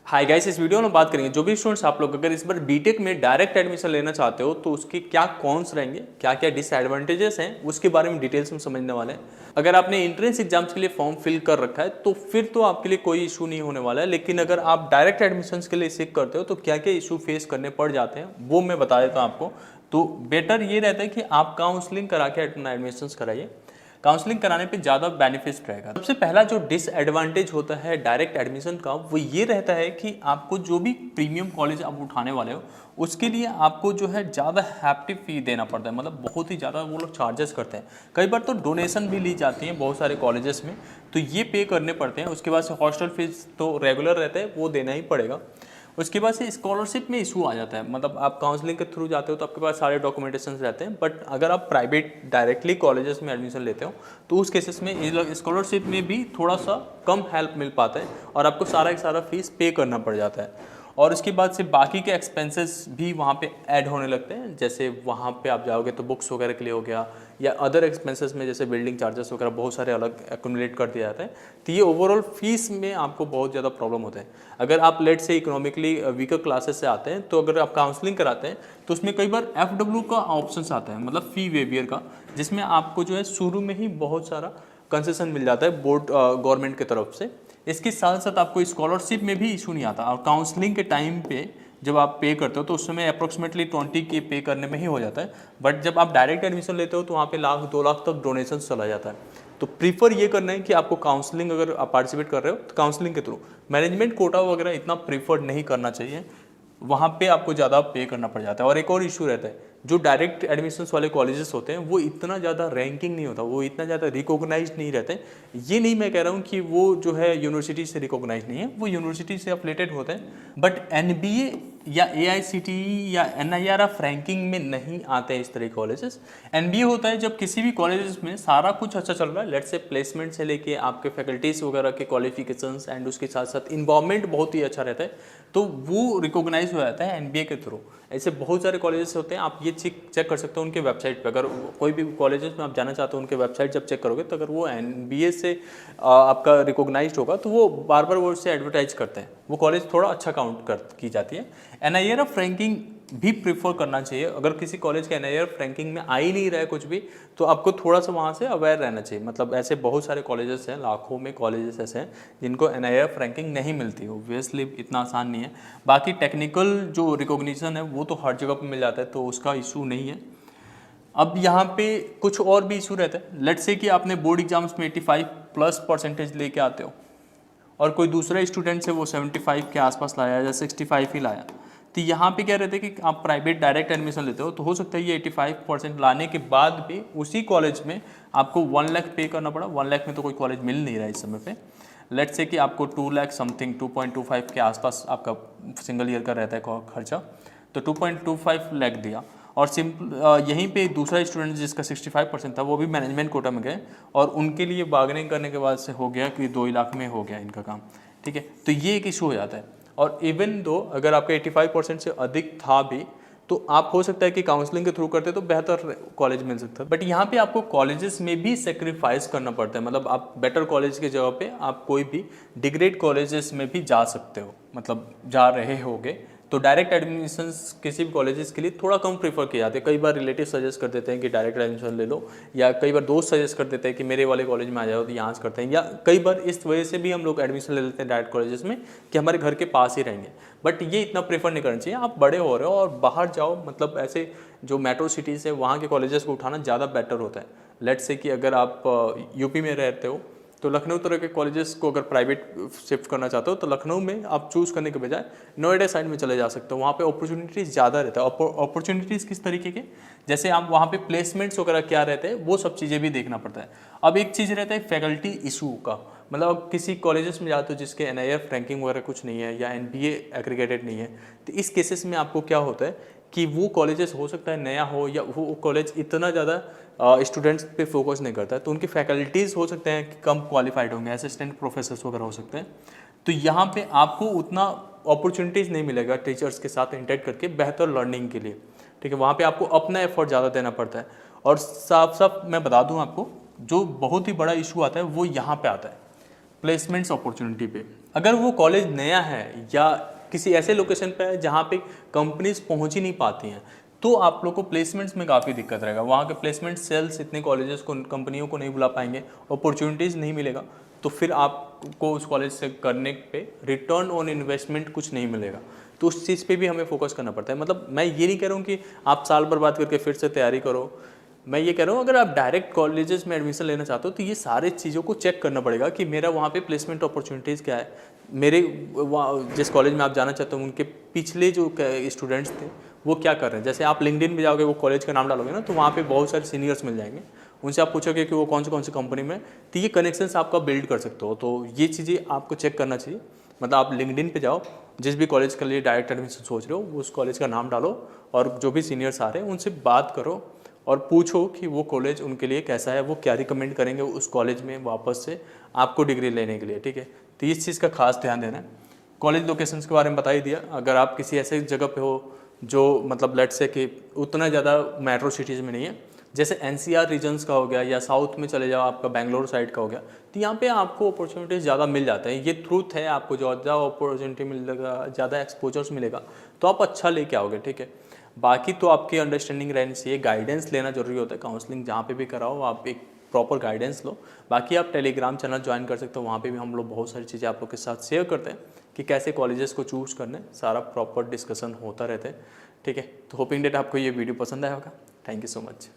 Hi guys, इस video में बात करेंगे जो भी स्टूडेंट्स आप लोग अगर इस बार बीटेक में डायरेक्ट एडमिशन लेना चाहते हो तो उसके क्या कॉन्स रहेंगे, क्या क्या डिसएडवांटेजेस हैं, उसके बारे में डिटेल्स में समझने वाले हैं। अगर आपने एंट्रेंस एग्जाम्स के लिए फॉर्म फिल कर रखा है तो फिर तो आपके लिए कोई इशू नहीं होने वाला है, लेकिन अगर आप डायरेक्ट एडमिशन के लिए सीख करते हो तो क्या क्या इशू फेस करने पड़ जाते हैं वो मैं बता देता हूँ आपको। तो बेटर ये रहता है कि आप काउंसलिंग करा के अपना एडमिशन कराइए। काउंसलिंग कराने पे ज़्यादा बेनिफिट रहेगा। सबसे पहला जो डिसएडवांटेज होता है डायरेक्ट एडमिशन का वो ये रहता है कि आपको जो भी प्रीमियम कॉलेज आप उठाने वाले हो उसके लिए आपको जो है ज़्यादा हैप्टी फी देना पड़ता है, मतलब बहुत ही ज़्यादा वो लोग चार्जेस करते हैं। कई बार तो डोनेशन भी ली जाती है बहुत सारे कॉलेजेस में, तो ये पे करने पड़ते हैं। उसके बाद से हॉस्टल फीस तो रेगुलर रहता है, वो देना ही पड़ेगा। उसके बाद से स्कॉलरशिप में इशू आ जाता है, मतलब आप काउंसलिंग के थ्रू जाते हो तो आपके पास सारे डॉक्यूमेंटेशन रहते हैं, बट अगर आप प्राइवेट डायरेक्टली कॉलेजेस में एडमिशन लेते हो तो उस केसेस में स्कॉलरशिप में भी थोड़ा सा कम हेल्प मिल पाता है और आपको सारा का सारा फीस पे करना पड़ जाता है। और उसके बाद से बाकी के एक्सपेंसेस भी वहाँ पे ऐड होने लगते हैं, जैसे वहाँ पे आप जाओगे तो बुक्स वगैरह के लिए हो गया, या अदर एक्सपेंसेस में जैसे बिल्डिंग चार्जेस वगैरह बहुत सारे अलग एक्यूमुलेट कर दिया जाता है। तो ये ओवरऑल फीस में आपको बहुत ज़्यादा प्रॉब्लम होता है। अगर आप लेट से इकोनॉमिकली वीकर क्लासेस से आते हैं तो अगर आप काउंसलिंग कराते हैं तो उसमें कई बार FW का ऑप्शन आता है, मतलब फी वेवियर का, जिसमें आपको जो है शुरू में ही बहुत सारा कंसेशन मिल जाता है बोर्ड गवर्नमेंट की तरफ से। इसके साथ साथ आपको स्कॉलरशिप में भी इशू नहीं आता, और काउंसलिंग के टाइम पे जब आप पे करते हो तो उस समय अप्रोक्सीमेटली 20 के पे करने में ही हो जाता है। बट जब आप डायरेक्ट एडमिशन लेते हो तो वहाँ पे 1 लाख 2 लाख तक डोनेशन चला जाता है। तो प्रीफर ये करना है कि आपको काउंसलिंग, अगर आप पार्टिसिपेट कर रहे हो तो काउंसलिंग के थ्रू, मैनेजमेंट कोटा वगैरह इतना प्रीफर नहीं करना चाहिए, वहाँ पे आपको ज़्यादा पे करना पड़ जाता है। और एक और इशू रहता है, जो डायरेक्ट एडमिशन्स वाले कॉलेजेस होते हैं वो इतना ज़्यादा रैंकिंग नहीं होता, वो इतना ज़्यादा रिकॉग्नाइज नहीं रहते। ये नहीं मैं कह रहा हूँ कि वो जो है यूनिवर्सिटी से रिकॉग्नाइज नहीं है, वो यूनिवर्सिटी से अफिलेटेड होते हैं, बट NBA या AICTE या NIRF रैंकिंग में नहीं आते हैं इस तरह के कॉलेजेस। NBA होता है जब किसी भी कॉलेजेस में सारा कुछ अच्छा चल रहा है, लेट्स से प्लेसमेंट से लेके आपके फैकल्टीज वगैरह के क्वालिफिकेशंस एंड उसके साथ साथ इन्वायरमेंट बहुत ही अच्छा रहता है, तो वो रिकॉग्नाइज हो जाता है NBA के थ्रू। ऐसे बहुत सारे कॉलेजेस होते हैं, आप ये चेक कर सकते हो उनके वेबसाइट पे। अगर कोई भी कॉलेजेस में आप जाना चाहते हो उनके वेबसाइट जब चेक करोगे तो अगर वो NBA से आपका रिकॉग्नाइज्ड होगा तो वो बार बार वो उससे एडवर्टाइज करते हैं, वो कॉलेज थोड़ा अच्छा काउंट की जाती है। NIRF रैंकिंग भी प्रीफर करना चाहिए। अगर किसी कॉलेज के NIRF रैंकिंग में आ ही नहीं रहा है कुछ भी तो आपको थोड़ा सा वहाँ से अवेयर रहना चाहिए। मतलब ऐसे बहुत सारे कॉलेजेस हैं, लाखों में कॉलेजेस ऐसे हैं जिनको NIRF रैंकिंग नहीं मिलती। ऑब्वियसली इतना आसान नहीं है। बाकी टेक्निकल जो रिकॉग्निशन है वो तो हर जगह पे मिल जाता है, तो उसका इशू नहीं है। अब यहाँ पे कुछ और भी इशू रहता है। लेट्स से कि आपने बोर्ड एग्जाम्स में 85+ % लेके आते हो और कोई दूसरा स्टूडेंट से वो 75 के आसपास लाया या 65 ही लाया, तो यहाँ पे क्या रहता है कि आप प्राइवेट डायरेक्ट एडमिशन लेते हो तो हो सकता है ये 85% लाने के बाद भी उसी कॉलेज में आपको 1 लाख पे करना पड़ा। 1 लाख में तो कोई कॉलेज मिल नहीं रहा है इस समय पे। लेट्स से कि आपको 2 लाख समथिंग 2.25 के आसपास आपका सिंगल ईयर का रहता है खर्चा, तो 2.25 लाख दिया। और यहीं पे दूसरा स्टूडेंट जिसका 65% था वो भी मैनेजमेंट कोटा में गए और उनके लिए बार्गेनिंग करने के बाद से हो गया कि 2 लाख में हो गया इनका काम। ठीक है, तो ये एक इशू हो जाता है। और इवन दो अगर आपका 85% से अधिक था भी तो आप हो सकता है कि काउंसलिंग के थ्रू करते तो बेहतर कॉलेज मिल सकता है। बट यहाँ पे आपको कॉलेजेस में भी सेक्रीफाइस करना पड़ता है, मतलब आप बेटर कॉलेज की जगह पे आप कोई भी डिग्रेड कॉलेजेस में भी जा सकते हो, मतलब जा रहे होगे। तो डायरेक्ट एडमिशन्स किसी भी कॉलेजेस के लिए थोड़ा कम प्रीफर किए जाते हैं। कई बार रिलेटिव सजेस्ट कर देते हैं कि डायरेक्ट एडमिशन ले लो, या कई बार दोस्त सजेस्ट कर देते हैं कि मेरे वाले कॉलेज में आ जाओ तो यहाँ से करते हैं, या कई बार इस वजह से भी हम लोग एडमिशन ले लेते हैं डायरेक्ट कॉलेजेस में कि हमारे घर के पास ही रहेंगे। बट ये इतना प्रेफर नहीं करना चाहिए। आप बड़े हो रहे हो और बाहर जाओ, मतलब ऐसे जो मेट्रो सिटीज़ है वहाँ के कॉलेजेस को उठाना ज़्यादा बेटर होता है। लेट्स से कि अगर आप यूपी में रहते हो तो लखनऊ तरह के कॉलेजेस को अगर प्राइवेट शिफ्ट करना चाहते हो तो लखनऊ में आप चूज़ करने के बजाय नोएडा साइड में चले जा सकते हो। वहाँ पे अपॉर्चुनिटीज़ ज़्यादा रहता है। अपॉर्चुनिटीज़ किस तरीके के, जैसे आप वहाँ पे प्लेसमेंट्स वगैरह क्या रहते हैं वो सब चीज़ें भी देखना पड़ता है। अब एक चीज़ रहता है फैकल्टी इशू का, मतलब अब किसी कॉलेजेस में जाते हो जिसके NIRF रैंकिंग वगैरह कुछ नहीं है या NBA एग्रीगेटेड नहीं है, तो इस केसेस में आपको क्या होता है कि वो कॉलेजेस हो सकता है नया हो या वो कॉलेज इतना ज़्यादा स्टूडेंट्स पे फोकस नहीं करता है, तो उनकी फैकल्टीज़ हो सकते हैं कि कम क्वालिफाइड होंगे, असिस्टेंट प्रोफेसर्स वगैरह हो सकते हैं। तो यहाँ पे आपको उतना अपॉर्चुनिटीज़ नहीं मिलेगा टीचर्स के साथ इंटरेक्ट करके बेहतर लर्निंग के लिए। ठीक है, वहाँ पे आपको अपना एफर्ट ज़्यादा देना पड़ता है। और साफ साफ मैं बता दूँ आपको, जो बहुत ही बड़ा इशू आता है वो यहाँ पे आता है। प्लेसमेंट्स अपॉर्चुनिटी पे, अगर वो कॉलेज नया है या किसी ऐसे लोकेशन पे है जहाँ पे कंपनीज पहुँच ही नहीं पाती हैं, तो आप लोग को प्लेसमेंट्स में काफ़ी दिक्कत रहेगा। वहाँ के प्लेसमेंट सेल्स इतने कॉलेजेस को, कंपनियों को नहीं बुला पाएंगे, अपॉर्चुनिटीज़ नहीं मिलेगा, तो फिर आपको उस कॉलेज से करने पे रिटर्न ऑन इन्वेस्टमेंट कुछ नहीं मिलेगा। तो उस चीज़ पे भी हमें फोकस करना पड़ता है। मतलब मैं ये नहीं कह रहा हूँ कि आप साल बर्बाद करके फिर से तैयारी करो, मैं ये कह रहा हूँ अगर आप डायरेक्ट कॉलेजेस में एडमिशन लेना चाहते हो तो ये सारे चीज़ों को चेक करना पड़ेगा कि मेरा वहाँ पे प्लेसमेंट अपॉर्चुनिटीज़ क्या है, मेरे जिस कॉलेज में आप जाना चाहते हो उनके पिछले जो स्टूडेंट्स थे वो क्या कर रहे हैं। जैसे आप लिंक्डइन पे जाओगे, वो कॉलेज का नाम डालोगे ना, तो वहाँ पे बहुत सारे सीनियर्स मिल जाएंगे, उनसे आप पूछोगे कि वो कौन सी कंपनी में, तो ये कनेक्शंस आपका बिल्ड कर सकते हो। तो ये चीज़ें आपको चेक करना चाहिए। मतलब आप लिंक्डइन पे जाओ, जिस भी कॉलेज के लिए डायरेक्ट एडमिशन सोच रहे हो उस कॉलेज का नाम डालो और जो भी सीनियर्स आ रहे हैं उनसे बात करो और पूछो कि वो कॉलेज उनके लिए कैसा है, वो क्या रिकमेंड करेंगे उस कॉलेज में वापस से आपको डिग्री लेने के लिए, ठीक है। तो इस चीज़ का खास ध्यान देना है। कॉलेज लोकेशंस के बारे में बता ही दिया। अगर आप किसी ऐसे जगह पे हो जो मतलब लेट से कि उतना ज़्यादा मेट्रो सिटीज़ में नहीं है, जैसे एनसीआर रीजन्स का हो गया या साउथ में चले जाओ, आपका बेंगलोर साइड का हो गया, तो यहाँ पे आपको अपॉर्चुनिटीज़ ज़्यादा मिल जाता है। ये ट्रूथ है, आपको ज़्यादा अपॉर्चुनिटी मिलेगा, ज़्यादा एक्सपोजर्स मिलेगा, तो आप अच्छा लेके आओगे, ठीक है। बाकी तो आपकी अंडरस्टैंडिंग रहनी चाहिए, गाइडेंस लेना जरूरी होता है। काउंसलिंग जहाँ पे भी कराओ आप एक प्रॉपर गाइडेंस लो। बाकी आप टेलीग्राम चैनल ज्वाइन कर सकते हो, वहाँ पे भी हम लोग बहुत सारी चीज़ें आप लोग के साथ शेयर करते हैं कि कैसे कॉलेजेस को चूज़ करना है, सारा प्रॉपर डिस्कशन होता रहता है, ठीक है। तो होपिंग डेट आपको ये वीडियो पसंद आया होगा। Thank you so much.